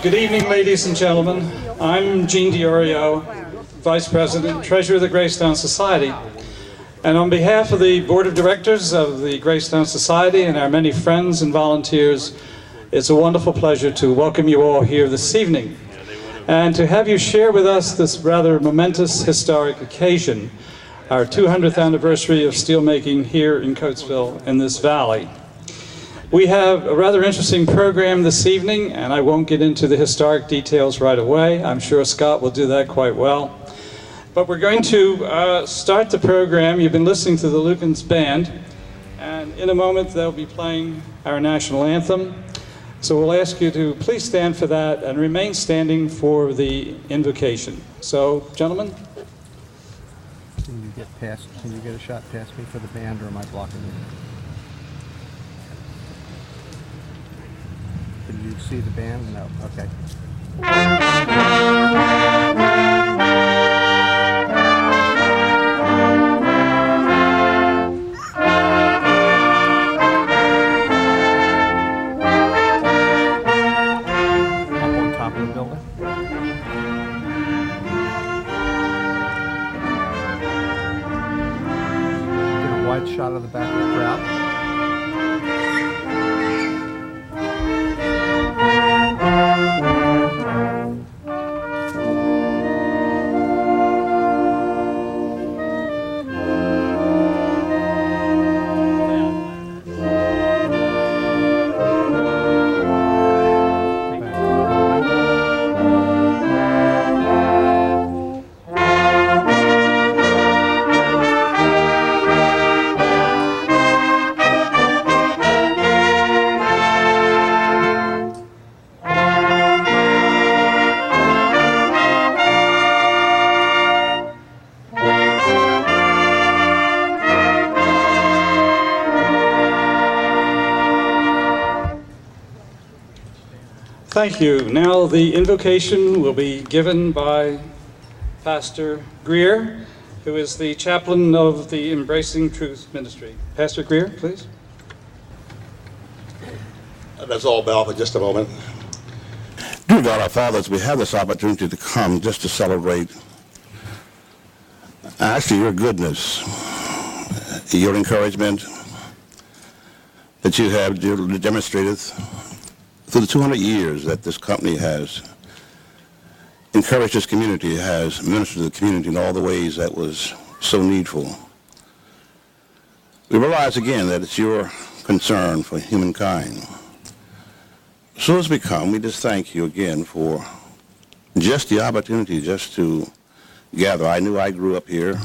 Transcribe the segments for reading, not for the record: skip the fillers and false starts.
Good evening, ladies and gentlemen. I'm Gene DiOrio, Vice President, Treasurer of the Graystone Society. And on behalf of the Board of Directors of the Graystone Society and our many friends and volunteers, it's a wonderful pleasure to welcome you all here this evening and to have you share with us this rather momentous historic occasion, our 200th anniversary of steelmaking here in Coatesville in this valley. We have a rather interesting program this evening, and I won't get into the historic details right away. I'm sure Scott will do that quite well. But we're going to start the program. You've been listening to the Lukens Band, and in a moment they'll be playing our national anthem. So we'll ask you to please stand for that and remain standing for the invocation. So, gentlemen. Can you get a shot past me for the band, or am I blocking you? Can you see the band? No. Okay. Up on top of the building. Get a wide shot of the back of the crowd. Thank you. Now the invocation will be given by Pastor Greer, who is the chaplain of the Embracing Truth Ministry. Pastor Greer, please. That's all, Bell, for just a moment. Dear God, our fathers, we have this opportunity to come just to celebrate actually your goodness, your encouragement that you have demonstrated through the 200 years that this company has encouraged this community, has ministered to the community in all the ways that was so needful. We realize again that it's your concern for humankind. So as we come, we just thank you again for just the opportunity just to gather. I knew I grew up here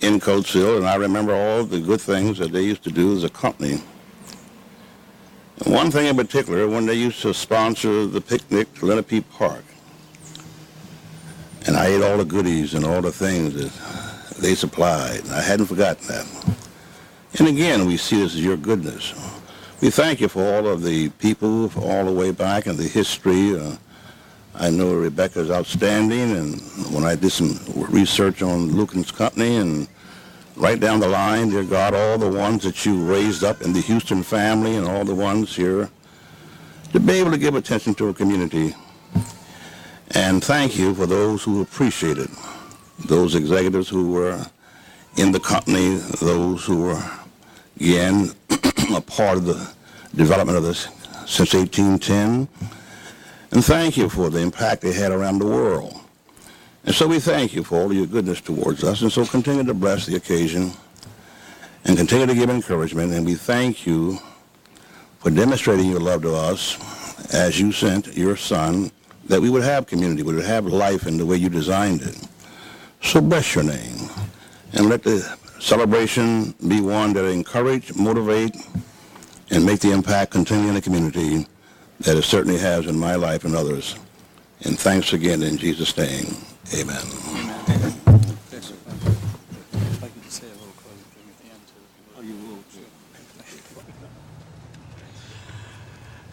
in Coatesville, and I remember all the good things that they used to do as a company. And one thing in particular, when they used to sponsor the picnic to Lenape Park, and I ate all the goodies and all the things that they supplied. I hadn't forgotten that. And again, we see this as your goodness. We thank you for all of the people, for all the way back in the history. I know Rebecca's outstanding, and when I did some research on Lukens Company and right down the line, dear God, all the ones that you raised up in the Houston family and all the ones here, to be able to give attention to a community. And thank you for those who appreciated, those executives who were in the company, those who were, again, a part of the development of this since 1810. And thank you for the impact they had around the world. And so we thank you for all of your goodness towards us, and so continue to bless the occasion and continue to give encouragement. And we thank you for demonstrating your love to us as you sent your son, that we would have community, we would have life in the way you designed it. So bless your name, and let the celebration be one that encourage, motivate, and make the impact continue in the community that it certainly has in my life and others. And thanks again in Jesus' name. Amen.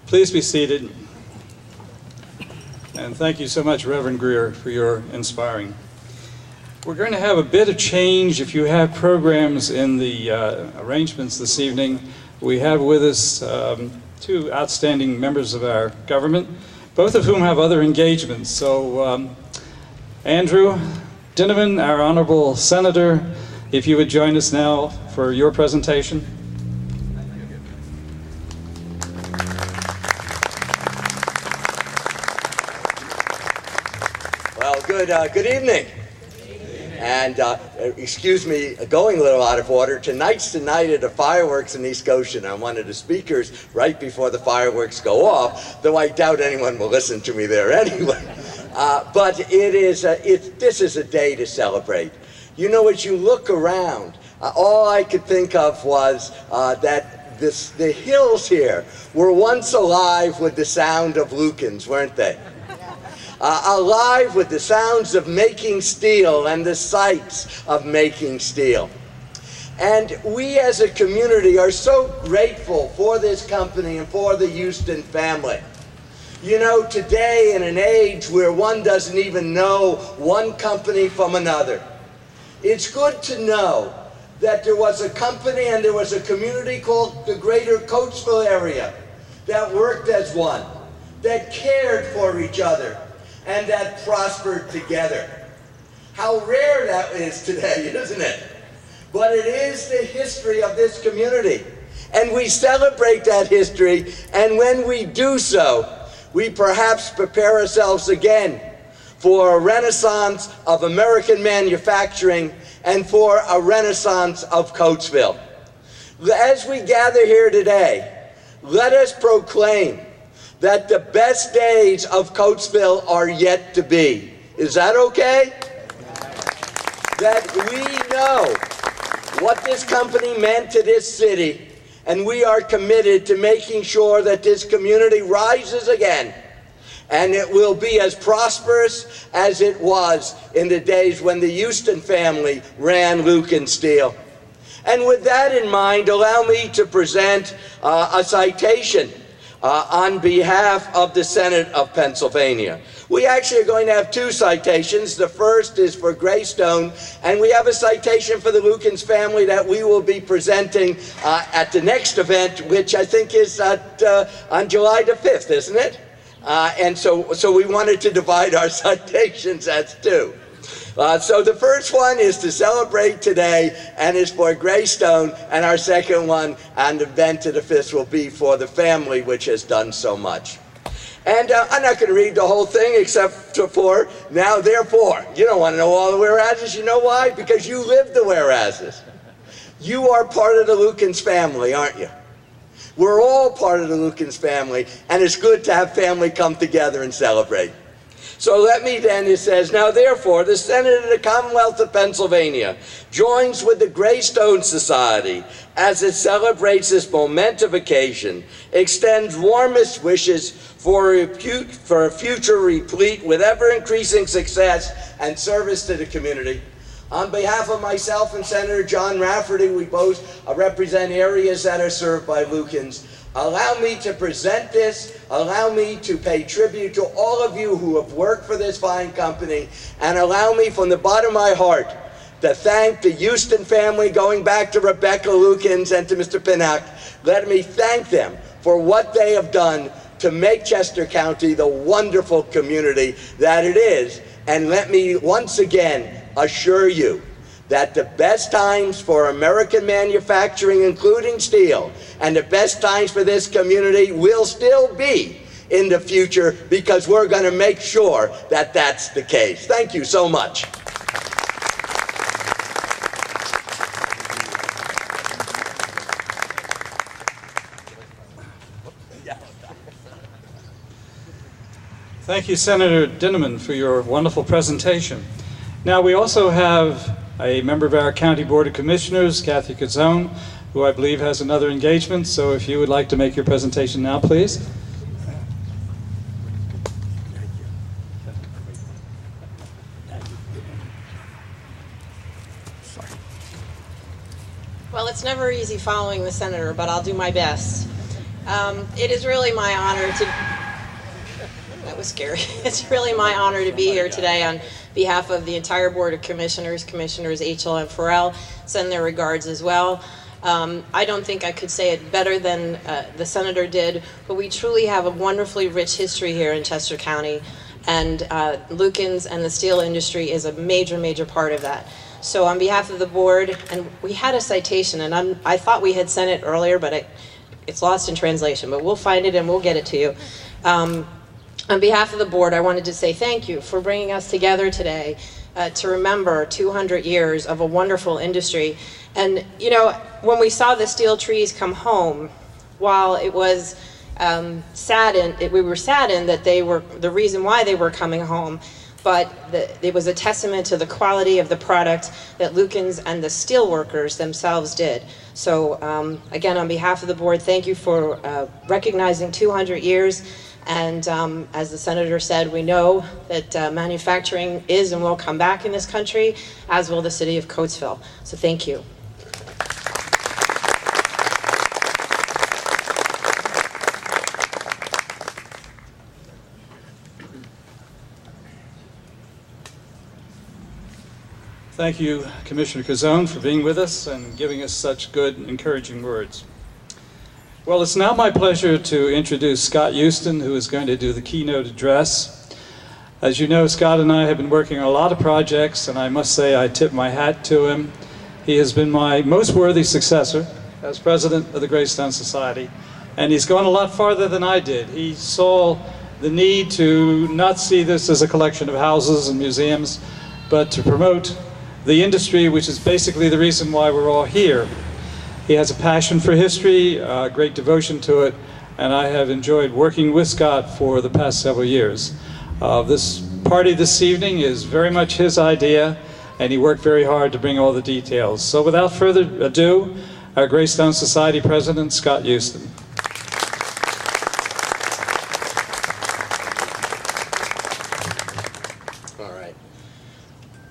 Please be seated. And thank you so much, Reverend Greer, for your inspiring. We're going to have a bit of change if you have programs in the arrangements this evening. We have with us two outstanding members of our government, both of whom have other engagements. So Andrew Dinniman, our Honorable Senator, if you would join us now for your presentation. Well, good evening. And excuse me going a little out of order. Tonight's the night of the fireworks in East Goshen. I'm one of the speakers right before the fireworks go off, though I doubt anyone will listen to me there anyway. But this is a day to celebrate. You know, as you look around, all I could think of was that the hills here were once alive with the sound of Lukens, weren't they? Alive with the sounds of making steel and the sights of making steel. And we as a community are so grateful for this company and for the Houston family. You know, today in an age where one doesn't even know one company from another, it's good to know that there was a company and there was a community called the greater Coatesville area that worked as one, that cared for each other, and that prospered together. How rare that is today, isn't it? But it is the history of this community. And we celebrate that history, and when we do so, we perhaps prepare ourselves again for a renaissance of American manufacturing and for a renaissance of Coatesville. As we gather here today, let us proclaim that the best days of Coatesville are yet to be. Is that okay? That we know what this company meant to this city, and we are committed to making sure that this community rises again, and it will be as prosperous as it was in the days when the Houston family ran Lukens Steel. And with that in mind, allow me to present a citation on behalf of the Senate of Pennsylvania. We actually are going to have two citations. The first is for Graystone, and we have a citation for the Lukens family that we will be presenting at the next event, which I think is on July the 5th, isn't it? And so we wanted to divide our citations as two. So the first one is to celebrate today and is for Graystone, and our second one on the event of the 5th will be for the family which has done so much. And I'm not going to read the whole thing except for now therefore. You don't want to know all the whereases. You know why? Because you live the whereases. You are part of the Lukens family, aren't you? We're all part of the Lukens family, and it's good to have family come together and celebrate. So let me then, it says, now therefore, the Senate of the Commonwealth of Pennsylvania joins with the Graystone Society as it celebrates this momentous occasion, extends warmest wishes for a future replete with ever-increasing success and service to the community. On behalf of myself and Senator John Rafferty, we both represent areas that are served by Lukens. Allow me to present this, allow me to pay tribute to all of you who have worked for this fine company, and allow me from the bottom of my heart to thank the Houston family, going back to Rebecca Lukens and to Mr. Pinnock. Let me thank them for what they have done to make Chester County the wonderful community that it is. And let me once again assure you that the best times for American manufacturing, including steel, and the best times for this community will still be in the future, because we're going to make sure that that's the case. Thank you so much. Thank you, Senator Dinniman, for your wonderful presentation. Now, we also have a member of our County Board of Commissioners, Kathy Cazzone, who I believe has another engagement. So if you would like to make your presentation now, please. Well, it's never easy following the senator, but I'll do my best. It is really my honor to... That was scary. It's really my honor to be here today on behalf of the entire Board of Commissioners, Commissioners H.L. and Farrell. Send their regards as well. I don't think I could say it better than the senator did, but we truly have a wonderfully rich history here in Chester County, and Lukens and the steel industry is a major, major part of that. So on behalf of the board, and we had a citation, and I thought we had sent it earlier, but it's lost in translation, but we'll find it and we'll get it to you. On behalf of the board, I wanted to say thank you for bringing us together today to remember 200 years of a wonderful industry. And you know, when we saw the steel trees come home, while it was we were saddened that they were the reason why they were coming home, but it was a testament to the quality of the product that Lukens and the steel workers themselves did. So again, on behalf of the board, thank you for recognizing 200 years. And as the senator said, we know that manufacturing is and will come back in this country, as will the city of Coatesville. So thank you. Thank you, Commissioner Cazzone, for being with us and giving us such good, encouraging words. Well, it's now my pleasure to introduce Scott Houston, who is going to do the keynote address. As you know, Scott and I have been working on a lot of projects, and I must say I tip my hat to him. He has been my most worthy successor as president of the Graystone Society, and he's gone a lot farther than I did. He saw the need to not see this as a collection of houses and museums, but to promote the industry, which is basically the reason why we're all here. He has a passion for history, a great devotion to it, and I have enjoyed working with Scott for the past several years. This party this evening is very much his idea, and he worked very hard to bring all the details. So without further ado, our Graystone Society President, Scott Houston. All right.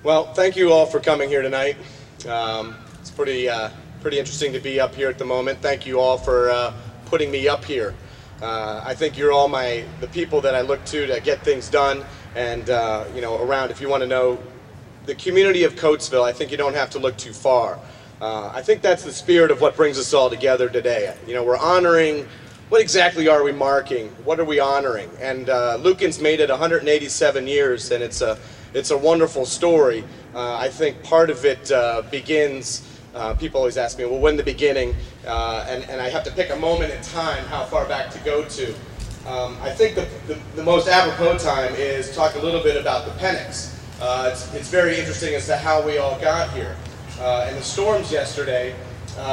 Well, thank you all for coming here tonight. It's pretty interesting to be up here at the moment. Thank you all for putting me up here. I think you're all the people that I look to get things done, and you know, around. If you want to know the community of Coatesville, I think you don't have to look too far. I think that's the spirit of what brings us all together today. You know, we're honoring. What exactly are we marking? What are we honoring? And Lukens made it 187 years, and it's a wonderful story. I think part of it begins. People always ask me, well, when the beginning? And I have to pick a moment in time how far back to go to. I think the most apropos time is talk a little bit about the Pennock's. It's very interesting as to how we all got here. And the storms yesterday,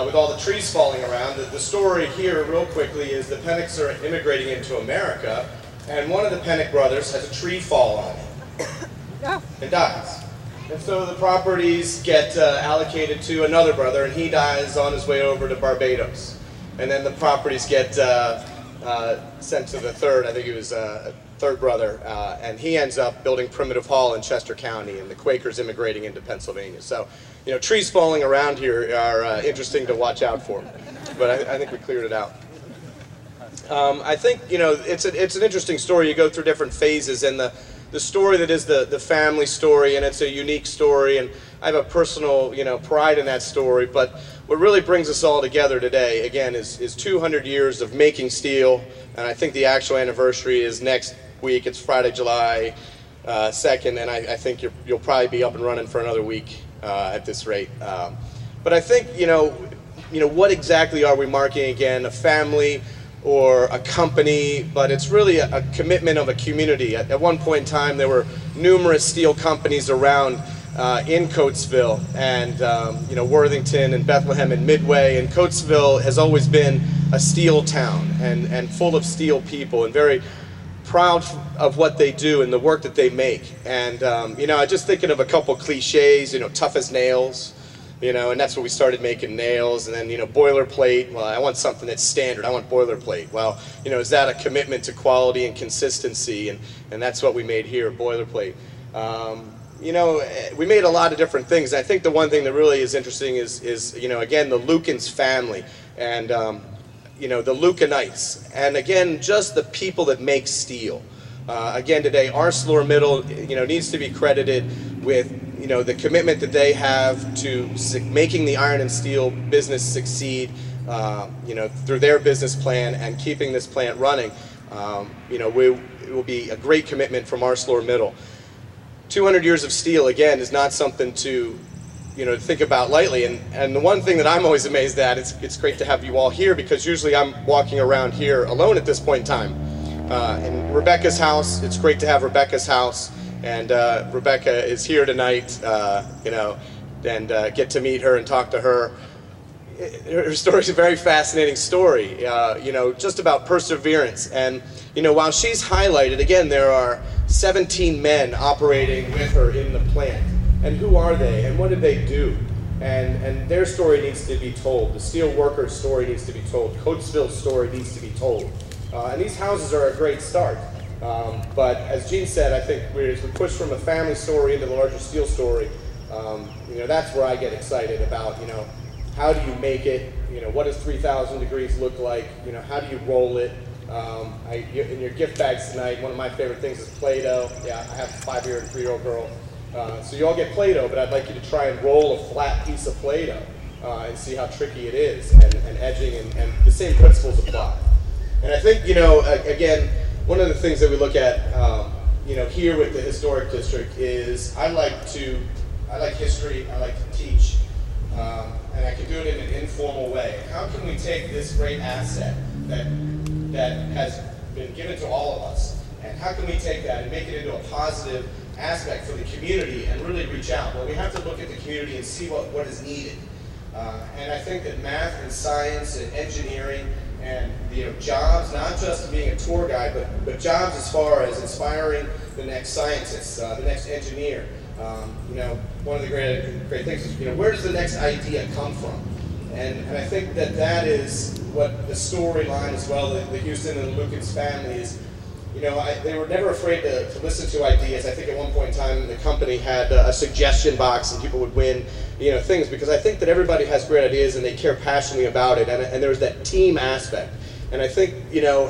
with all the trees falling around, the story here real quickly is the Pennock's are immigrating into America, and one of the Pennock brothers has a tree fall on him and dies. And so the properties get allocated to another brother, and he dies on his way over to Barbados. And then the properties get sent to the third, I think he was a third brother, and he ends up building Primitive Hall in Chester County, and the Quakers immigrating into Pennsylvania. So, you know, trees falling around here are interesting to watch out for, but I think we cleared it out. I think, you know, it's an interesting story. You go through different phases, and the story that is the family story, and it's a unique story, and I have a personal, you know, pride in that story. But what really brings us all together today, again, is 200 years of making steel, and I think the actual anniversary is next week. It's Friday, July 2nd, and I think you'll probably be up and running for another week at this rate. But I think, what exactly are we marking again? A family or a company, but it's really a commitment of a community. At one point in time, there were numerous steel companies around in Coatesville, and Worthington and Bethlehem and Midway, and Coatesville has always been a steel town and full of steel people, and very proud of what they do and the work that they make. And I just thinking of a couple cliches, tough as nails, and that's when we started making nails. And then, boilerplate. Well, I want something that's standard. I want boilerplate. Well, is that a commitment to quality and consistency? And that's what we made here, boilerplate. We made a lot of different things. I think the one thing that really is interesting is again, the Lukens family and, the Lukenites. And again, just the people that make steel. Again, today, ArcelorMittal, needs to be credited with, the commitment that they have to making the iron and steel business succeed, through their business plan and keeping this plant running. It will be a great commitment from ArcelorMittal. 200 years of steel, again, is not something to, think about lightly. And the one thing that I'm always amazed at, it's great to have you all here, because usually I'm walking around here alone at this point in time. In Rebecca's house, it's great to have Rebecca's house. And Rebecca is here tonight, and get to meet her and talk to her. Her story is a very fascinating story, just about perseverance. And, while she's highlighted, again, there are 17 men operating with her in the plant. And who are they? And what did they do? And their story needs to be told. The steel workers' story needs to be told. Coatesville's story needs to be told. And these houses are a great start. But as Gene said, I think as we push from a family story into the larger steel story, that's where I get excited about, how do you make it? What does 3,000 degrees look like? How do you roll it? In your gift bags tonight, one of my favorite things is Play-Doh. Yeah, I have a 5-year and 3-year-old girl. So you all get Play-Doh, but I'd like you to try and roll a flat piece of Play-Doh and see how tricky it is, and edging, and the same principles apply. And I think, again, one of the things that we look at, here with the Historic District is I like history, I like to teach, and I can do it in an informal way. How can we take this great asset that has been given to all of us, and how can we take that and make it into a positive aspect for the community and really reach out? Well, we have to look at the community and see what is needed. And I think that math and science and engineering and jobs, not just being a tour guide, but jobs as far as inspiring the next scientist, the next engineer. One of the great things is, where does the next idea come from? And I think that is what the storyline as well, the Houston and the Lukens family is. They were never afraid to listen to ideas. I think at one point in time the company had a suggestion box and people would win things, because I think that everybody has great ideas and they care passionately about it, and there's that team aspect. And I think,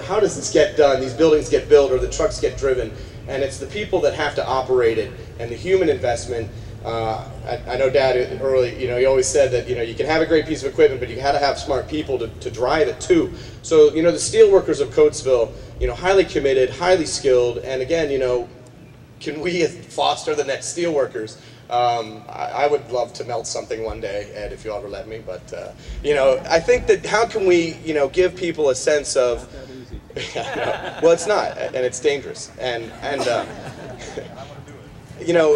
how does this get done? These buildings get built or the trucks get driven, and it's the people that have to operate it and the human investment. I know Dad early, he always said that, you can have a great piece of equipment, but you got to have smart people to drive it too. So, the steelworkers of Coatesville, highly committed, highly skilled, and again, can we foster the next steelworkers? I would love to melt something one day, Ed, if you'll ever let me, but, I think that how can we, give people a sense of, well, it's not, and it's dangerous, and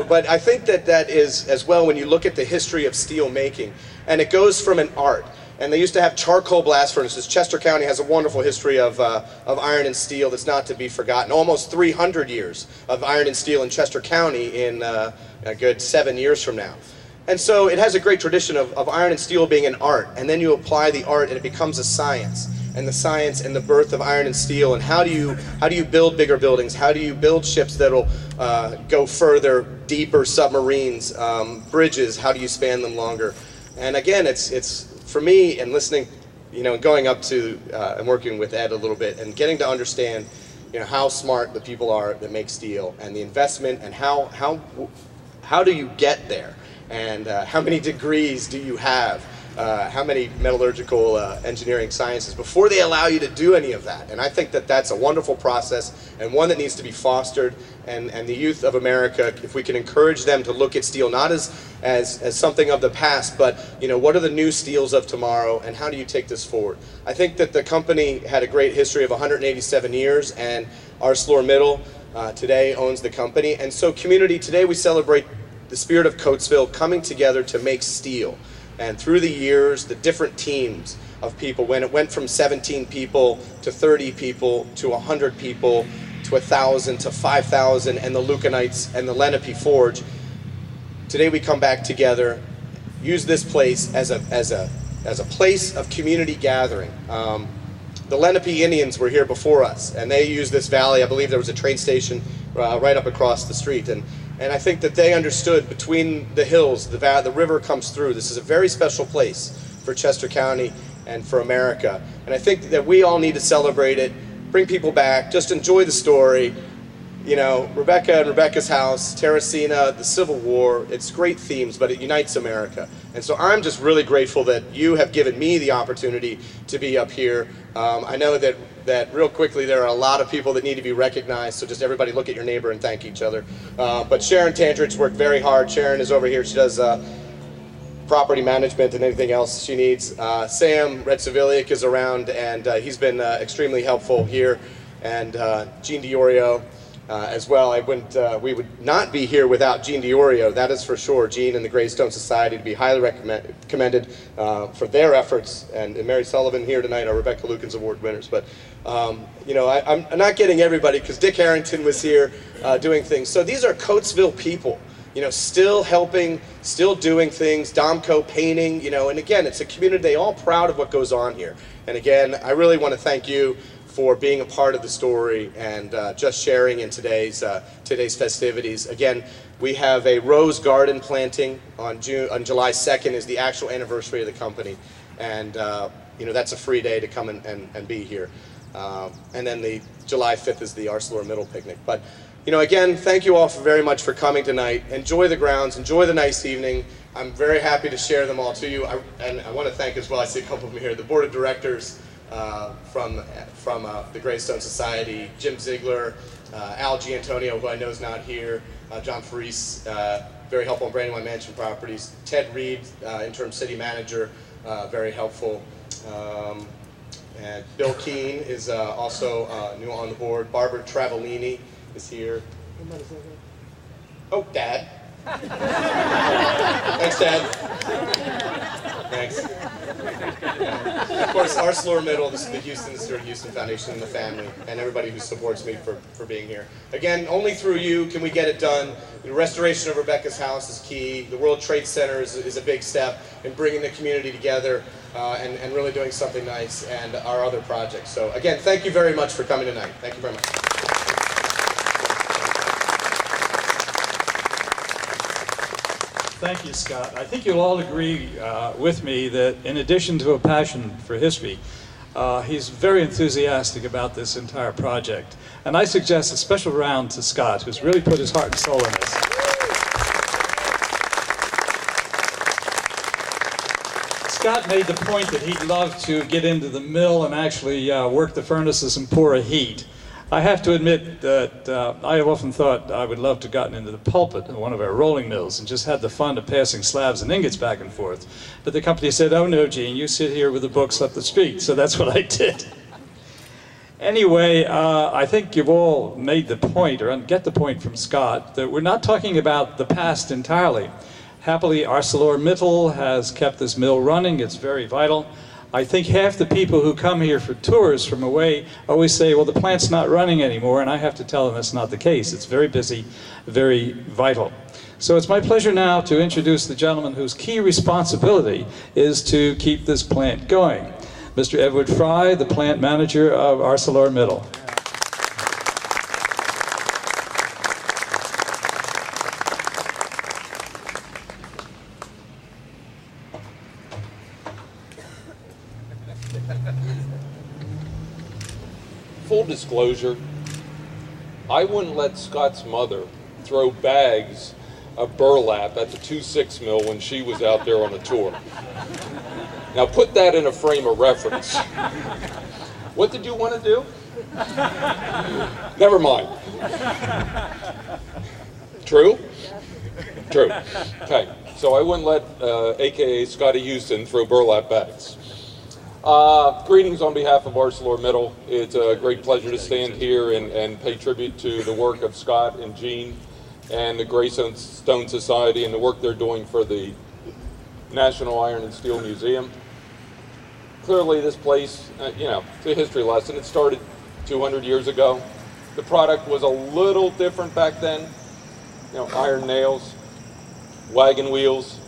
but I think that is as well when you look at the history of steel making, and it goes from an art. And they used to have charcoal blast furnaces. Chester County has a wonderful history of iron and steel that's not to be forgotten. Almost 300 years of iron and steel in Chester County in a good 7 years from now. And so it has a great tradition of iron and steel being an art, and then you apply the art and it becomes a science. And the science and the birth of iron and steel, and how do you build bigger buildings? How do you build ships that'll go further, deeper submarines, bridges? How do you span them longer? And again, it's for me, and listening, going up to and working with Ed a little bit, and getting to understand, how smart the people are that make steel, and the investment, and how do you get there, and how many degrees do you have? how many metallurgical engineering sciences before they allow you to do any of that. And I think that that's a wonderful process and one that needs to be fostered. And the youth of America, if we can encourage them to look at steel not as something of the past, but what are the new steels of tomorrow and how do you take this forward? I think that the company had a great history of 187 years, and ArcelorMittal today owns the company. And so community, today we celebrate the spirit of Coatesville coming together to make steel. And through the years, the different teams of people, when it went from 17 people to 30 people to 100 people to 1,000 to 5,000, and the Lukenites and the Lenape Forge, today we come back together, use this place as a place of community gathering. The Lenape Indians were here before us, and they used this valley. I believe there was a train station right up across the street. And I think that they understood between the hills, the river comes through. This is a very special place for Chester County and for America. And I think that we all need to celebrate it, bring people back, just enjoy the story. Rebecca and Rebecca's house, Terracina, the Civil War, it's great themes, but it unites America. And so I'm just really grateful that you have given me the opportunity to be up here. I know that real quickly there are a lot of people that need to be recognized, so just everybody look at your neighbor and thank each other. But Sharon Tandridge worked very hard. Sharon is over here. She does property management and anything else she needs. Sam Redsaviliak is around, and he's been extremely helpful here. And Gene DiOrio as well. We would not be here without Gene DiOrio, that is for sure. Gene and the Graystone Society to be highly commended for their efforts. And Mary Sullivan here tonight are Rebecca Lukens Award winners. But I'm not getting everybody because Dick Harrington was here doing things. So these are Coatesville people, still helping, still doing things. Domco painting, and again, it's a community. They all proud of what goes on here. And again, I really want to thank you for being a part of the story and just sharing in today's festivities. Again, we have a rose garden planting on July 2nd is the actual anniversary of the company, and that's a free day to come and be here. And then the July 5th is the ArcelorMittal picnic. But again, thank you all very much for coming tonight. Enjoy the grounds, enjoy the nice evening. I'm very happy to share them all to you. And I want to thank as well, I see a couple of them here, the board of directors from the Graystone Society, Jim Ziegler, Al Giantonio, who I know is not here, John Faris, very helpful on Brandywine Mansion Properties, Ted Reed, interim city manager, very helpful, and Bill Keene is also new on the board. Barbara Travellini is here. Oh, Dad. Thanks, Dad. Thanks. Of course, ArcelorMittal, this is the Stuart Houston Foundation and the family, and everybody who supports me for being here. Again, only through you can we get it done. The restoration of Rebecca's house is key. The World Trade Center is a big step in bringing the community together and really doing something nice, and our other projects. So again, thank you very much for coming tonight. Thank you very much. Thank you, Scott. I think you'll all agree with me that in addition to a passion for history, he's very enthusiastic about this entire project. And I suggest a special round to Scott, who's really put his heart and soul in this. Scott made the point that he'd love to get into the mill and actually work the furnaces and pour a heat. I have to admit that I have often thought I would love to have gotten into the pulpit of one of our rolling mills and just had the fun of passing slabs and ingots back and forth. But the company said, "Oh no, Gene, you sit here with the books up the street." So that's what I did. Anyway, I think you've all made the point, or get the point from Scott, that we're not talking about the past entirely. Happily, ArcelorMittal has kept this mill running. It's very vital. I think half the people who come here for tours from away always say, well, the plant's not running anymore, and I have to tell them that's not the case. It's very busy, very vital. So it's my pleasure now to introduce the gentleman whose key responsibility is to keep this plant going. Mr. Edward Fry, the plant manager of ArcelorMittal. Full disclosure, I wouldn't let Scott's mother throw bags of burlap at the 2-6 mill when she was out there on a tour. Now put that in a frame of reference. What did you want to do? Never mind. True? True. Okay, so I wouldn't let AKA Scotty Houston throw burlap bags. Greetings on behalf of ArcelorMittal. It's a great pleasure to stand here and pay tribute to the work of Scott and Jean and the Graystone Society and the work they're doing for the National Iron and Steel Museum. Clearly this place, it's a history lesson. It started 200 years ago. The product was a little different back then. Iron nails, wagon wheels.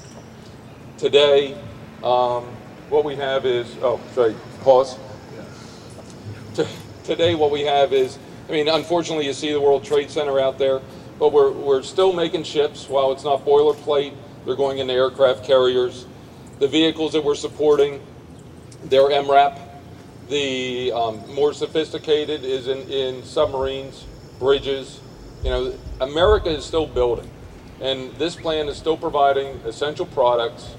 Today, what we have is, pause. Today what we have is, unfortunately you see the World Trade Center out there, but we're still making ships. While it's not boilerplate, they're going into aircraft carriers. The vehicles that we're supporting, they're MRAP. The more sophisticated is in submarines, bridges. America is still building, and this plan is still providing essential products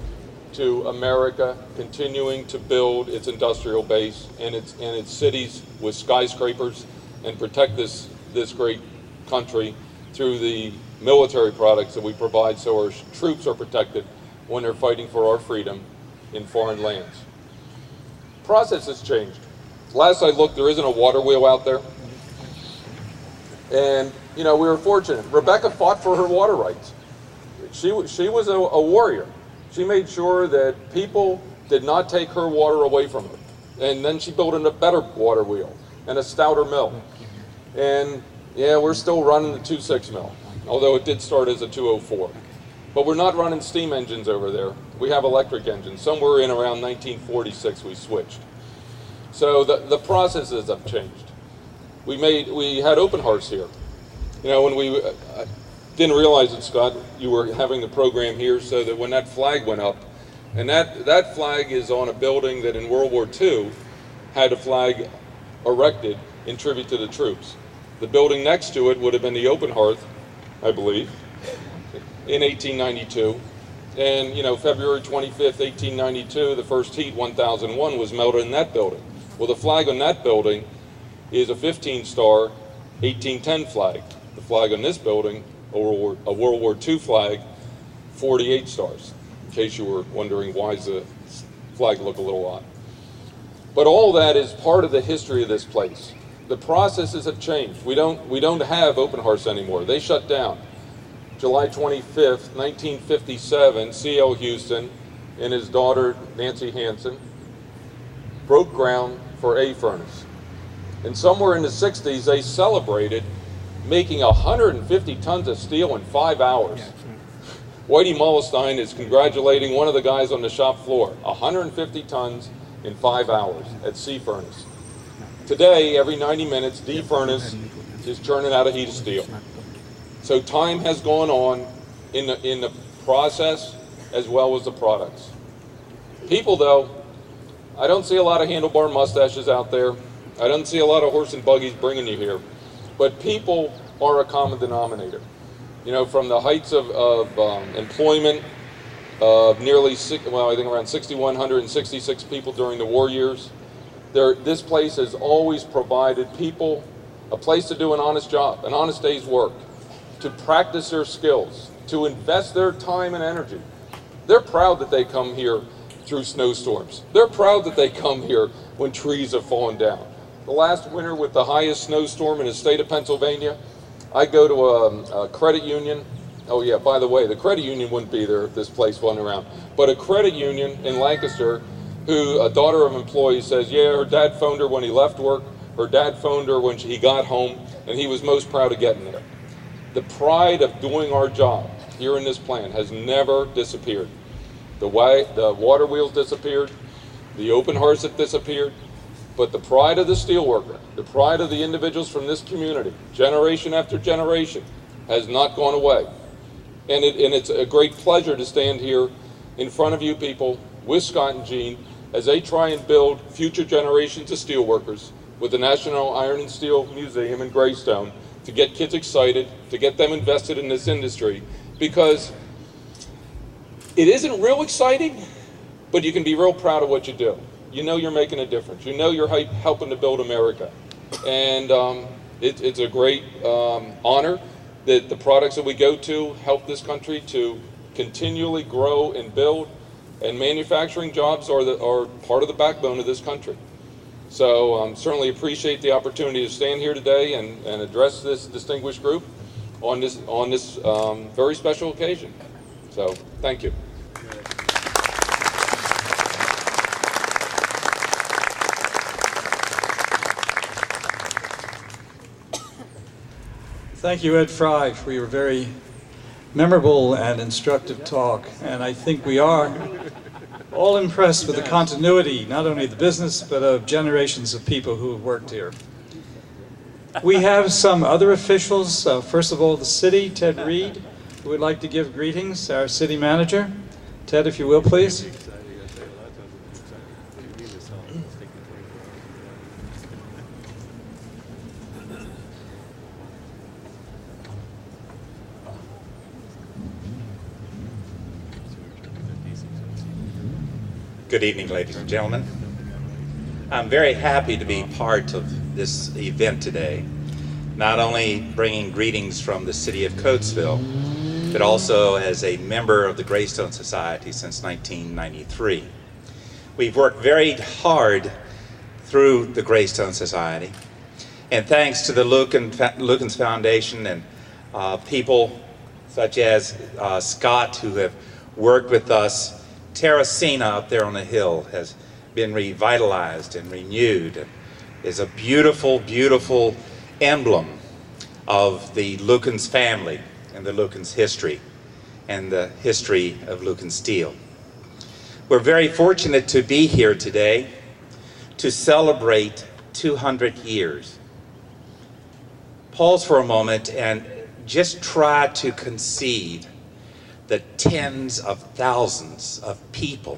to America, continuing to build its industrial base and its cities with skyscrapers, and protect this great country through the military products that we provide, so our troops are protected when they're fighting for our freedom in foreign lands. Process has changed. Last I looked, there isn't a water wheel out there. And, we were fortunate. Rebecca fought for her water rights. She was a warrior. She made sure that people did not take her water away from her. And then she built a better water wheel and a stouter mill. And, we're still running the 2-6 mill, although it did start as a 204. But we're not running steam engines over there. We have electric engines. Somewhere in around 1946 we switched. So the processes have changed. We had open hearts here. When we didn't realize it, Scott, you were having the program here, so that when that flag went up, and that flag is on a building that in World War II had a flag erected in tribute to the troops. The building next to it would have been the open hearth, I believe, in 1892. And, February 25th, 1892, the first heat, 1001, was melted in that building. Well, the flag on that building is a 15-star 1810 flag. The flag on this building, a World War II flag, 48 stars, in case you were wondering why does the flag look a little odd. But all that is part of the history of this place. The processes have changed. We don't have open hearths anymore. They shut down. July 25th, 1957, C.L. Houston and his daughter Nancy Hansen broke ground for a furnace. And somewhere in the 60s, they celebrated making 150 tons of steel in 5 hours. Whitey Mullestein is congratulating one of the guys on the shop floor. 150 tons in 5 hours at C furnace. Today, every 90 minutes, D furnace is churning out a heat of steel. So time has gone on in the process as well as the products. People, though, I don't see a lot of handlebar mustaches out there. I don't see a lot of horse and buggies bringing you here. But people are a common denominator. From the heights of employment of nearly, I think around 6,166 people during the war years, this place has always provided people a place to do an honest job, an honest day's work, to practice their skills, to invest their time and energy. They're proud that they come here through snowstorms. They're proud that they come here when trees have fallen down. The last winter with the highest snowstorm in the state of Pennsylvania, I go to a credit union. Oh yeah, by the way, the credit union wouldn't be there if this place wasn't around. But a credit union in Lancaster, who a daughter of employees says, her dad phoned her when he left work, her dad phoned her when he got home, and he was most proud of getting there. The pride of doing our job here in this plant has never disappeared. The water wheels disappeared, the open hearths have disappeared, but the pride of the steelworker, the pride of the individuals from this community, generation after generation, has not gone away. And it's a great pleasure to stand here in front of you people with Scott and Jean as they try and build future generations of steelworkers with the National Iron and Steel Museum in Graystone, to get kids excited, to get them invested in this industry, because it isn't real exciting, but you can be real proud of what you do. You know you're making a difference. You know you're helping to build America. And it's a great honor that the products that we go to help this country to continually grow and build. And manufacturing jobs are part of the backbone of this country. So certainly appreciate the opportunity to stand here today and address this distinguished group on this very special occasion. So thank you. Thank you, Ed Fry, for your very memorable and instructive talk. And I think we are all impressed with the continuity, not only of the business, but of generations of people who have worked here. We have some other officials. First of all, the city, Ted Reed, who would like to give greetings, our city manager. Ted, if you will, please. Good evening, ladies and gentlemen. I'm very happy to be part of this event today, not only bringing greetings from the city of Coatesville, but also as a member of the Graystone Society since 1993. We've worked very hard through the Graystone Society, and thanks to the Lukens Foundation and people such as Scott, who have worked with us, Terracina up there on the hill has been revitalized and renewed and is a beautiful, beautiful emblem of the Lukens family and the Lukens history and the history of Lukens Steel. We're very fortunate to be here today to celebrate 200 years. Pause for a moment and just try to conceive the tens of thousands of people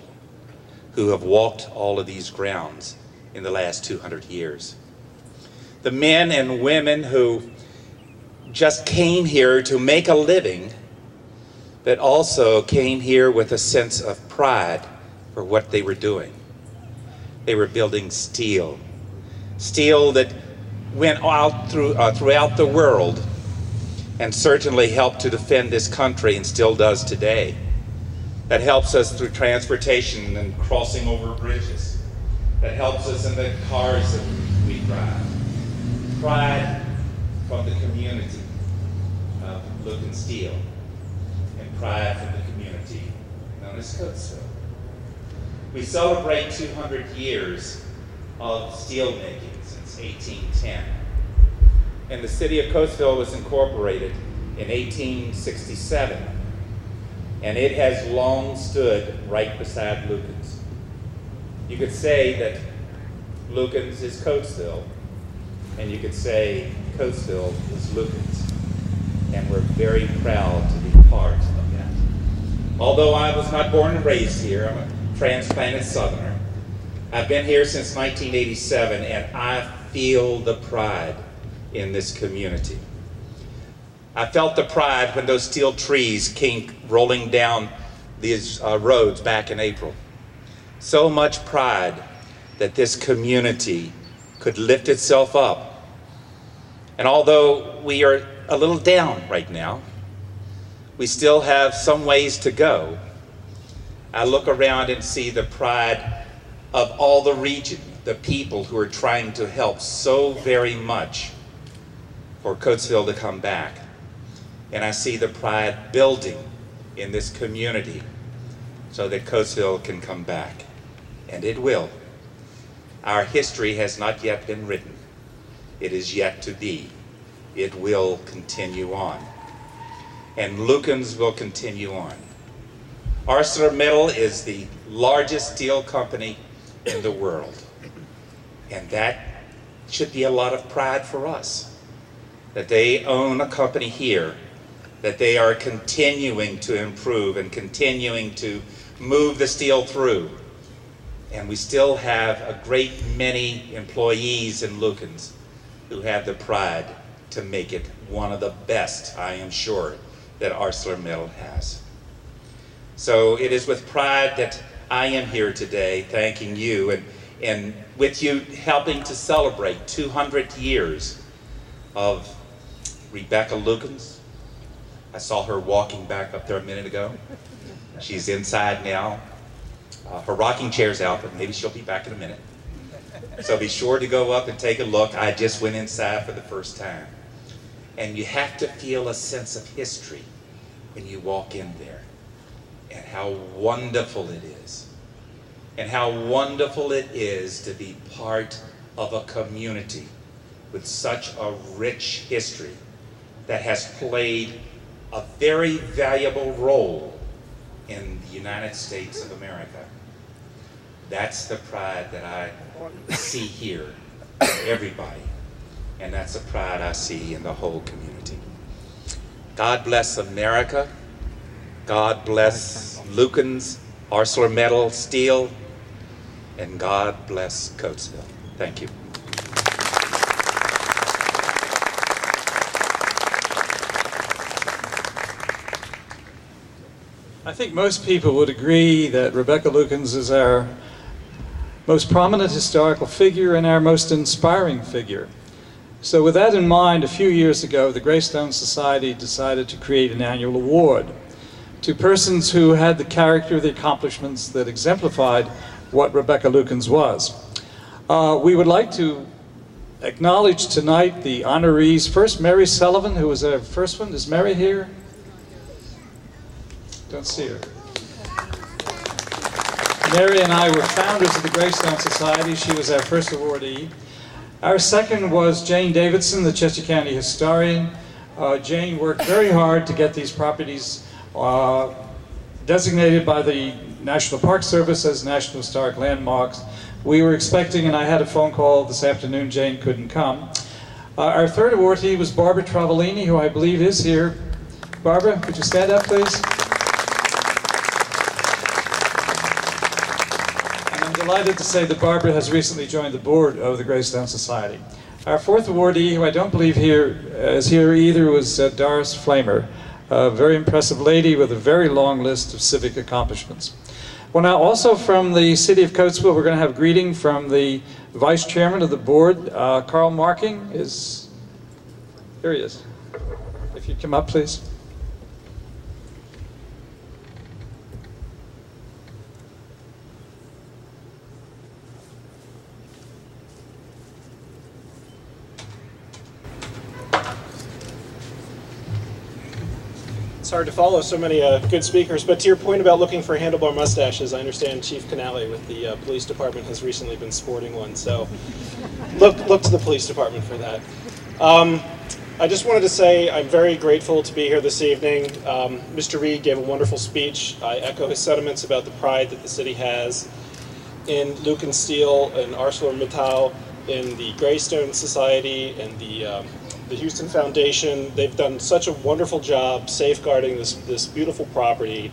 who have walked all of these grounds in the last 200 years. The men and women who just came here to make a living, but also came here with a sense of pride for what they were doing. They were building steel that went out throughout the world and certainly helped to defend this country and still does today. That helps us through transportation and crossing over bridges. That helps us in the cars that we drive. Pride from the community of Lukens Steel and pride from the community known as Coatesville. We celebrate 200 years of steel making since 1810. And the city of Coatesville was incorporated in 1867, and it has long stood right beside Lukens. You could say that Lukens is Coatesville, and you could say Coatesville is Lukens, and we're very proud to be part of that. Although I was not born and raised here, I'm a transplanted Southerner. I've been here since 1987, and I feel the pride in this community. I felt the pride when those steel trees came rolling down these roads back in April. So much pride that this community could lift itself up. And although we are a little down right now, we still have some ways to go. I look around and see the pride of all the region, the people who are trying to help so very much for Coatesville to come back. And I see the pride building in this community so that Coatesville can come back. And it will. Our history has not yet been written. It is yet to be. It will continue on. And Lukens will continue on. ArcelorMittal is the largest steel company in the world. And that should be a lot of pride for us, that they own a company here, that they are continuing to improve and continuing to move the steel through. And we still have a great many employees in Lukens who have the pride to make it one of the best, I am sure, that ArcelorMittal has. So it is with pride that I am here today thanking you and with you helping to celebrate 200 years of Rebecca Lukens. I saw her walking back up there a minute ago. She's inside now. Her rocking chair's out, but maybe she'll be back in a minute. So be sure to go up and take a look. I just went inside for the first time. And you have to feel a sense of history when you walk in there. And how wonderful it is. And how wonderful it is to be part of a community with such a rich history that has played a very valuable role in the United States of America. That's the pride that I see here in everybody, and that's the pride I see in the whole community. God bless America. God bless Lukens, ArcelorMittal, Steel, and God bless Coatesville. Thank you. I think most people would agree that Rebecca Lukens is our most prominent historical figure and our most inspiring figure. So with that in mind, a few years ago, the Graystone Society decided to create an annual award to persons who had the character, the accomplishments that exemplified what Rebecca Lukens was. We would like to acknowledge tonight the honorees. First, Mary Sullivan, who was our first one. Is Mary here? Don't see her. Mary and I were founders of the Graystone Society. She was our first awardee. Our second was Jane Davidson, the Chester County historian. Jane worked very hard to get these properties designated by the National Park Service as National Historic Landmarks. We were expecting, and I had a phone call this afternoon, Jane couldn't come. Our third awardee was Barbara Travellini, who I believe is here. Barbara, could you stand up, please? Delighted to say that Barbara has recently joined the board of the Graystone Society. Our fourth awardee, who I don't believe is here either, was Doris Flamer, a very impressive lady with a very long list of civic accomplishments. Well, now also from the city of Coatesville, we're going to have a greeting from the vice chairman of the board, Carl Marking. Here he is. If you'd come up, please. It's hard to follow so many good speakers, but to your point about looking for handlebar mustaches, I understand Chief Canale with the police department has recently been sporting one, so look to the police department for that. I just wanted to say I'm very grateful to be here this evening. Mr. Reed gave a wonderful speech. I echo his sentiments about the pride that the city has in Lukens Steel and ArcelorMittal, in the Graystone Society, and the Houston Foundation. They've done such a wonderful job safeguarding this beautiful property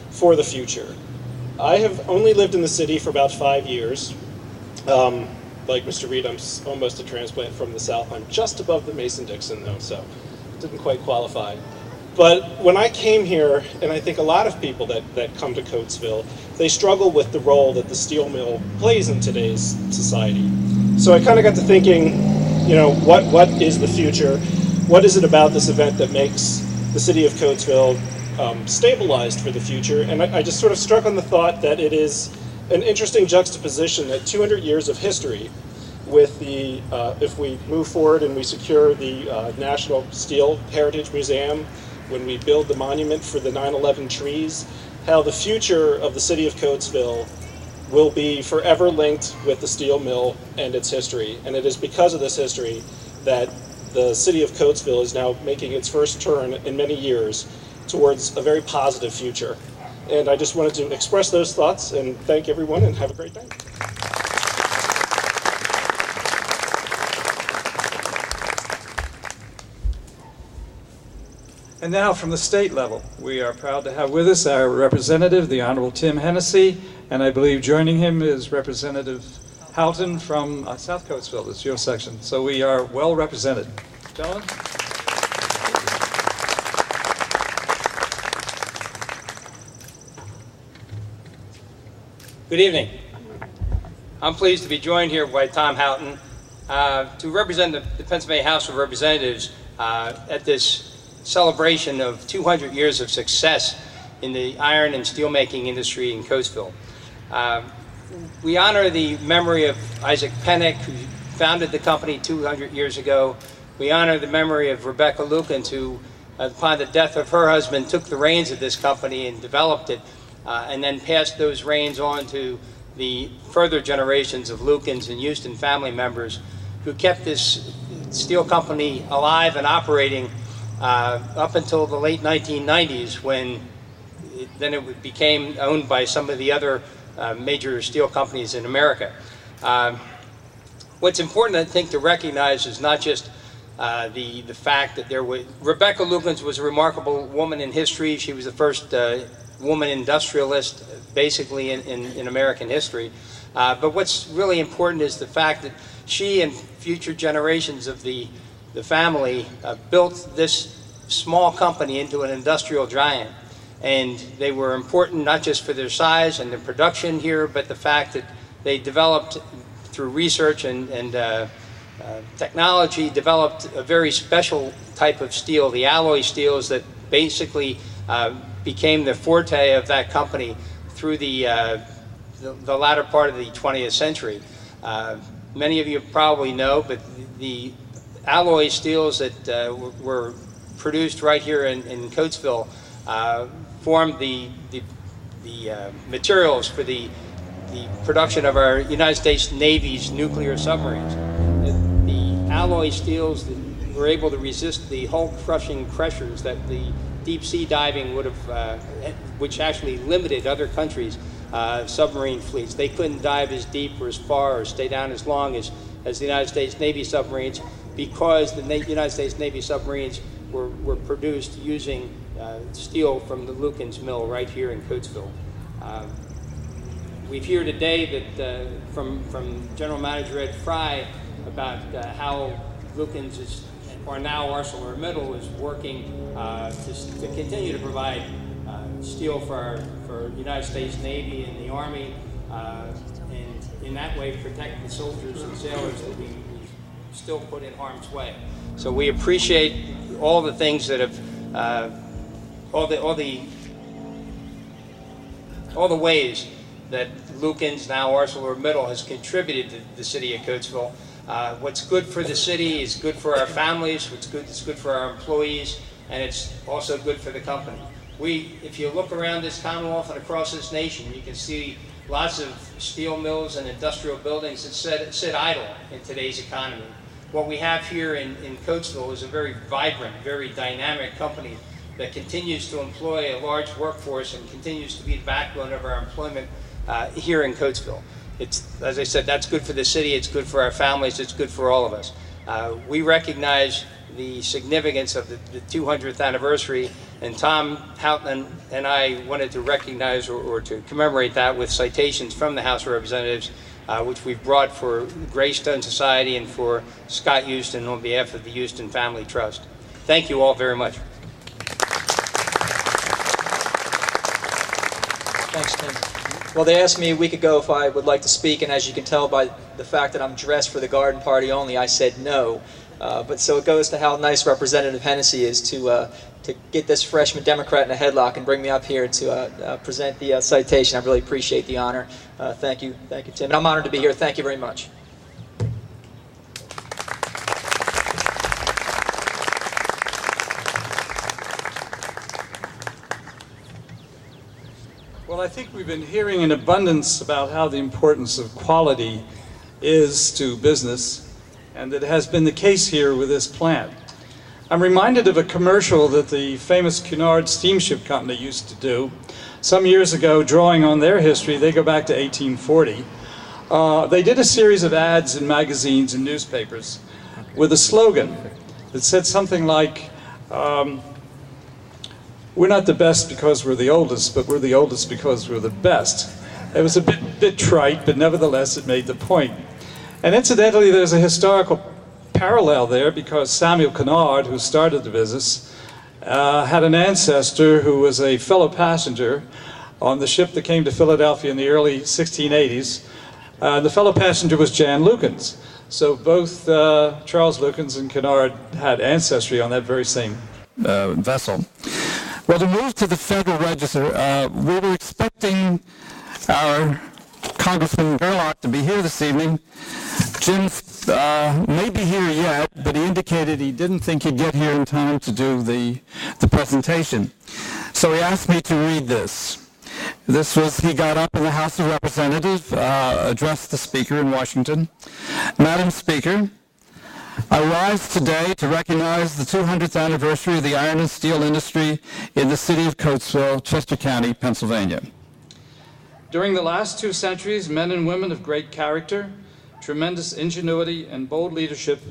for the future. I have only lived in the city for about 5 years. Like Mr. Reed, I'm almost a transplant from the South. I'm just above the Mason-Dixon though, so didn't quite qualify. But when I came here, and I think a lot of people that come to Coatesville, they struggle with the role that the steel mill plays in today's society. So I kind of got to thinking, you know, what is the future? What is it about this event that makes the city of Coatesville stabilized for the future? And I just sort of struck on the thought that it is an interesting juxtaposition that 200 years of history with the, if we move forward and we secure the National Steel Heritage Museum, when we build the monument for the 9/11 trees, how the future of the city of Coatesville will be forever linked with the steel mill and its history. And it is because of this history that the city of Coatesville is now making its first turn in many years towards a very positive future. And I just wanted to express those thoughts and thank everyone and have a great day. And now from the state level, we are proud to have with us our representative, the Honorable Tim Hennessy, and I believe joining him is Representative Houghton from South Coatesville. It's your section. So we are well represented. Gentlemen? Good evening. I'm pleased to be joined here by Tom Houghton to represent the Pennsylvania House of Representatives at this celebration of 200 years of success in the iron and steelmaking industry in Coatesville. We honor the memory of Isaac Pennick, who founded the company 200 years ago. We honor the memory of Rebecca Lukens, who, upon the death of her husband, took the reins of this company and developed it, and then passed those reins on to the further generations of Lukens and Houston family members who kept this steel company alive and operating up until the late 1990s, when it became owned by some of the other major steel companies in America. What's important, I think, to recognize is not just the fact that Rebecca Lukens was a remarkable woman in history. She was the first woman industrialist, basically, in American history. But what's really important is the fact that she and future generations of the family built this small company into an industrial giant. And they were important not just for their size and their production here, but the fact that they developed, through research and technology, developed a very special type of steel, the alloy steels that basically became the forte of that company through the latter part of the 20th century. Many of you probably know, but the alloy steels that were produced right here in Coatesville formed the materials for the production of our United States Navy's nuclear submarines. The alloy steels that were able to resist the hull-crushing pressures that the deep-sea diving would have, which actually limited other countries' submarine fleets. They couldn't dive as deep or as far or stay down as long as the United States Navy submarines, because the United States Navy submarines were produced using steel from the Lukens mill right here in Coatesville. We've heard today that from General Manager Ed Fry about how Lukens or now ArcelorMittal is working to continue to provide steel for United States Navy and the Army, and in that way protect the soldiers and sailors that we still put in harm's way. So we appreciate all the things that have, all the ways that Lukens, now ArcelorMittal, has contributed to the city of Coatesville. What's good for the city is good for our families, what's good is good for our employees, and it's also good for the company. If you look around this Commonwealth and across this nation, you can see lots of steel mills and industrial buildings that sit idle in today's economy. What we have here in Coatesville is a very vibrant, very dynamic company that continues to employ a large workforce and continues to be the backbone of our employment here in Coatesville. As I said, that's good for the city, it's good for our families, it's good for all of us. We recognize the significance of the 200th anniversary, and Tom Houghton and I wanted to recognize or to commemorate that with citations from the House of Representatives, which we've brought for Graystone Society and for Scott Houston on behalf of the Houston Family Trust. Thank you all very much. Thanks, Tim. Well, they asked me a week ago if I would like to speak, and as you can tell by the fact that I'm dressed for the garden party only, I said no. But so it goes to how nice Representative Hennessy is to get this freshman Democrat in a headlock and bring me up here to present the citation. I really appreciate the honor. Thank you, Tim. And I'm honored to be here. Thank you very much. Well, I think we've been hearing in abundance about how the importance of quality is to business, and it has been the case here with this plant. I'm reminded of a commercial that the famous Cunard Steamship Company used to do some years ago, drawing on their history. They go back to 1840. They did a series of ads in magazines and newspapers with a slogan that said something like, we're not the best because we're the oldest, but we're the oldest because we're the best. It was a bit trite, but nevertheless it made the point. And incidentally, there's a historical parallel there, because Samuel Cunard, who started the business, had an ancestor who was a fellow passenger on the ship that came to Philadelphia in the early 1680s. The fellow passenger was Jan Lukens. So both Charles Lukens and Kennard had ancestry on that very same vessel. Well, to move to the Federal Register, we were expecting our Congressman Gerlach to be here this evening. Jim may be here yet, but he indicated he didn't think he'd get here in time to do the presentation. So he asked me to read this. He got up in the House of Representatives, addressed the Speaker in Washington. Madam Speaker, I rise today to recognize the 200th anniversary of the iron and steel industry in the city of Coatesville, Chester County, Pennsylvania. During the last 2 centuries, men and women of great character, tremendous ingenuity, and bold leadership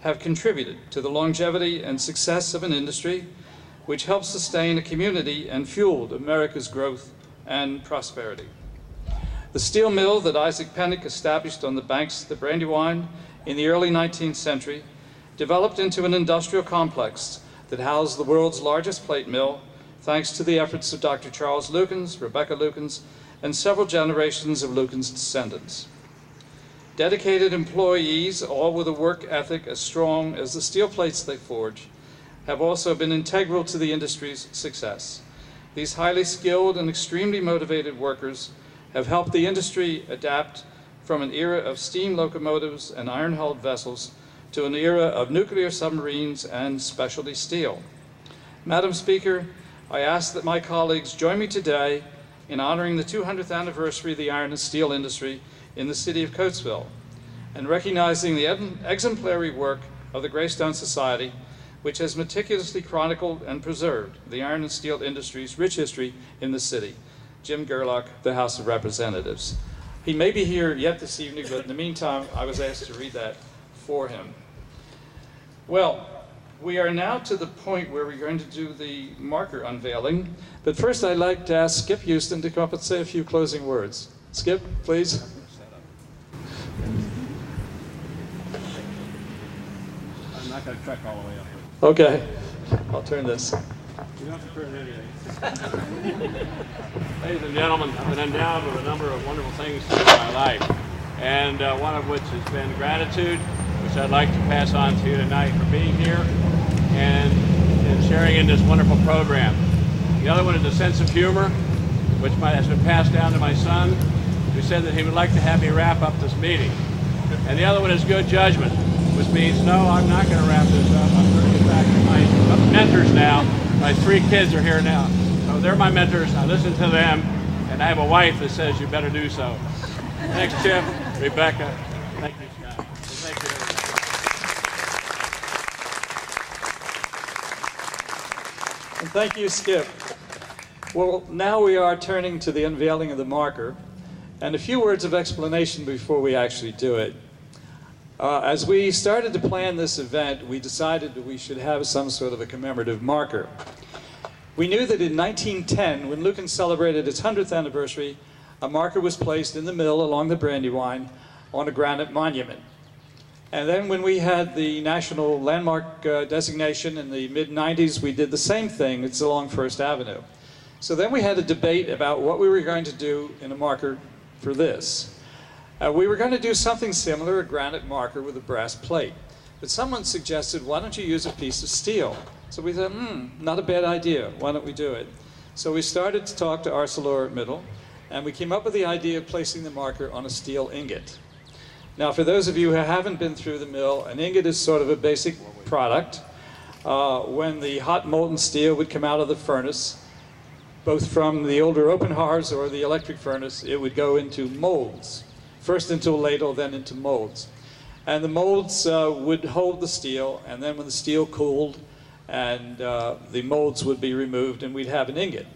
have contributed to the longevity and success of an industry which helped sustain a community and fueled America's growth and prosperity. The steel mill that Isaac Pennock established on the banks of the Brandywine in the early 19th century developed into an industrial complex that housed the world's largest plate mill, thanks to the efforts of Dr. Charles Lukens, Rebecca Lukens, and several generations of Lukens descendants. Dedicated employees, all with a work ethic as strong as the steel plates they forge, have also been integral to the industry's success. These highly skilled and extremely motivated workers have helped the industry adapt from an era of steam locomotives and iron-hulled vessels to an era of nuclear submarines and specialty steel. Madam Speaker, I ask that my colleagues join me today in honoring the 200th anniversary of the iron and steel industry in the city of Coatesville, and recognizing the exemplary work of the Graystone Society, which has meticulously chronicled and preserved the iron and steel industry's rich history in the city. Jim Gerlach, the House of Representatives. He may be here yet this evening, but in the meantime, I was asked to read that for him. Well, we are now to the point where we're going to do the marker unveiling, but first I'd like to ask Skip Houston to come up and say a few closing words. Skip, please. I'm not going to trek all the way up. Okay, I'll turn this. You don't have to turn anything. Ladies and gentlemen, I've been endowed with a number of wonderful things in my life, and one of which has been gratitude, which I'd like to pass on to you tonight for being here and sharing in this wonderful program. The other one is a sense of humor, which has been passed down to my son, who said that he would like to have me wrap up this meeting. And the other one is good judgment, which means, no, I'm not going to wrap this up. I'm going to get back to my mentors now. My 3 kids are here now. So they're my mentors. I listen to them, and I have a wife that says you better do so. Thanks, Chip, Rebecca. Thank you, Scott. Thank you, everybody. And thank you, Skip. Well, now we are turning to the unveiling of the marker, and a few words of explanation before we actually do it. As we started to plan this event, we decided that we should have some sort of a commemorative marker. We knew that in 1910, when Lukens celebrated its 100th anniversary, a marker was placed in the mill along the Brandywine on a granite monument. And then when we had the national landmark designation in the mid-90s, we did the same thing. It's along First Avenue. So then we had a debate about what we were going to do in a marker for this. We were going to do something similar, a granite marker with a brass plate. But someone suggested, why don't you use a piece of steel? So we thought, not a bad idea. Why don't we do it? So we started to talk to ArcelorMittal, and we came up with the idea of placing the marker on a steel ingot. Now, for those of you who haven't been through the mill, an ingot is sort of a basic product. When the hot molten steel would come out of the furnace, both from the older open hearths or the electric furnace, it would go into molds. First into a ladle, then into molds. And the molds would hold the steel, and then when the steel cooled, and the molds would be removed, and we'd have an ingot.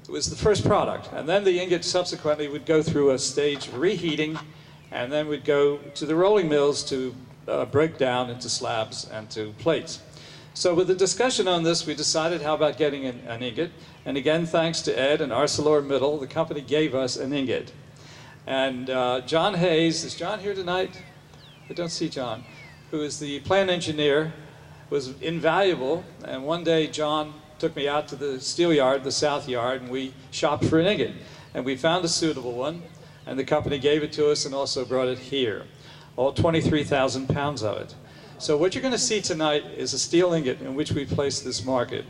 It was the first product. And then the ingot subsequently would go through a stage of reheating, and then would go to the rolling mills to break down into slabs and to plates. So with the discussion on this, we decided, how about getting an ingot? And again, thanks to Ed and ArcelorMittal, the company gave us an ingot. And John Hayes, is John here tonight? I don't see John, who is the plant engineer, was invaluable. And one day John took me out to the steel yard, the south yard, and we shopped for an ingot. And we found a suitable one, and the company gave it to us and also brought it here, all 23,000 pounds of it. So what you're going to see tonight is a steel ingot in which we place this market.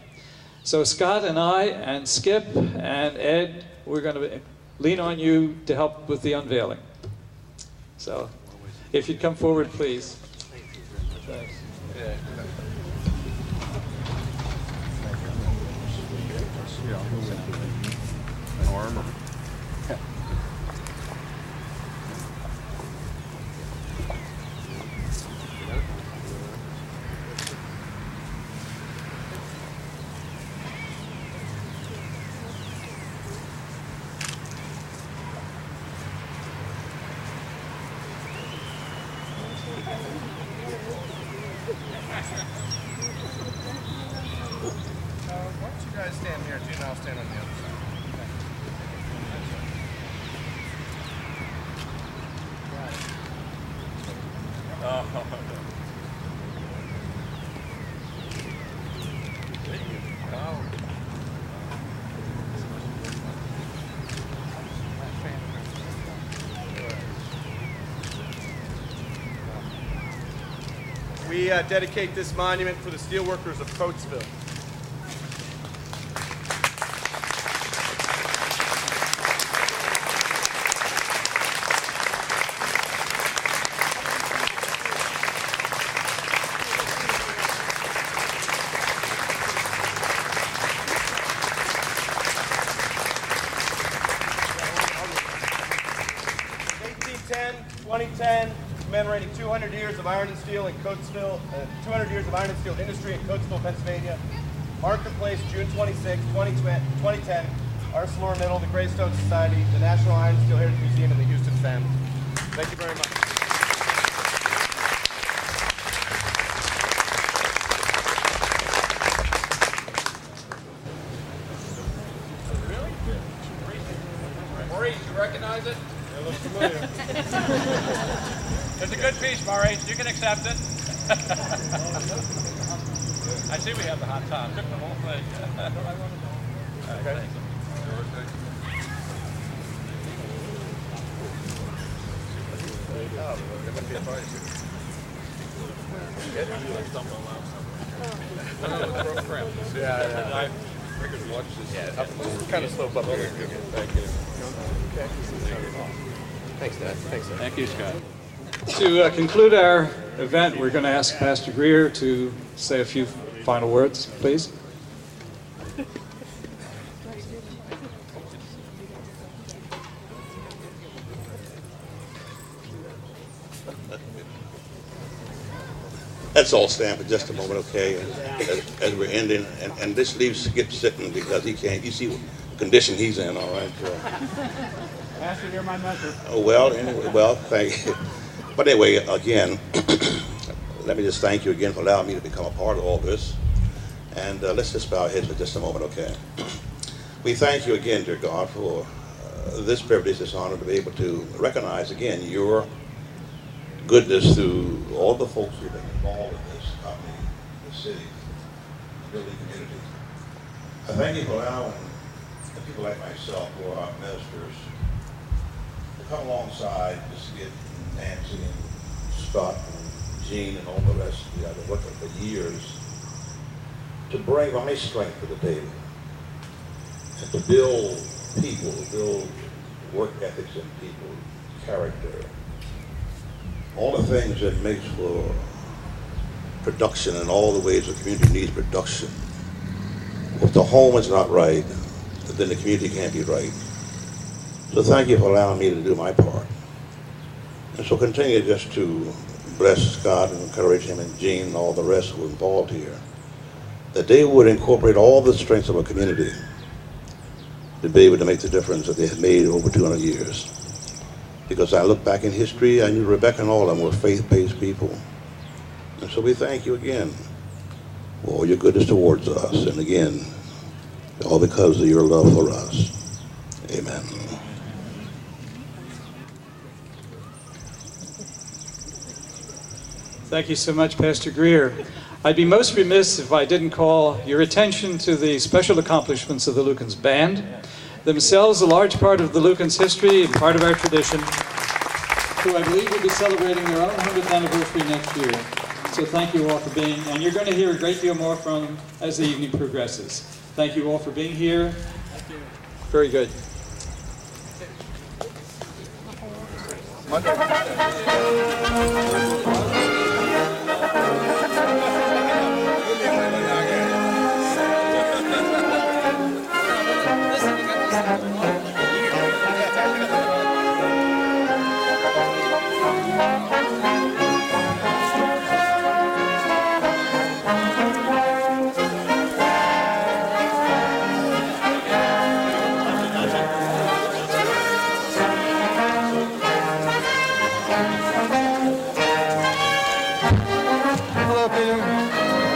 So Scott and I and Skip and Ed, we're going to lean on you to help with the unveiling. So if you'd come forward, please. Thanks. Armor. Why don't you guys stand here, Gene? I'll stand on the other side. We dedicate this monument for the steelworkers of Coatesville. Commemorating 200 years of iron and steel in Coatesville, 200 years of iron and steel industry in Coatesville, Pennsylvania. Marketplace, June 26, 2010. ArcelorMittal, the Graystone Society, the National Iron and Steel Heritage Museum, and the Houston family. Thank you very much. Maurice, you recognize it? It looks familiar. It's a good piece, Maurice. You can accept it. I see we have the hot top. Took the whole thing. Okay. Yeah. Kind of slope up here. Thank you. Okay. Thanks, Dad. Thanks, Dad. Thank you, Scott. To conclude our event, we're going to ask Pastor Greer to say a few final words, please. Let's all stand for just a moment, okay, as we're ending. And this leaves Skip sitting because he can't, you see what condition he's in, all right? Pastor, you're my mentor. Well, anyway, thank you. But anyway, again, let me just thank you again for allowing me to become a part of all this. And let's just bow our heads for just a moment, okay? We thank you again, dear God, for this privilege, this honor to be able to recognize again your goodness through all the folks who've been involved in this company, the city, the building community. I thank you for allowing people like myself who are ministers to come alongside just to get Nancy and Scott and Gene and all the rest of the other working for years to bring my strength to the table and to build people, build work ethics in people, character, all the things that makes for production and all the ways the community needs production. If the home is not right, then the community can't be right. So thank you for allowing me to do my part. And so continue just to bless Scott and encourage him and Gene and all the rest who are involved here, that they would incorporate all the strengths of a community to be able to make the difference that they have made over 200 years. Because I look back in history, I knew Rebecca and all of them were faith-based people. And so we thank you again for all your goodness towards us. And again, all because of your love for us. Amen. Thank you so much, Pastor Greer. I'd be most remiss if I didn't call your attention to the special accomplishments of the Lukens Band, themselves a large part of the Lukens history and part of our tradition, who I believe will be celebrating their own 100th anniversary next year. So thank you all for being, and you're going to hear a great deal more from them as the evening progresses. Thank you all for being here. Thank you. Very good. Hello, Peter.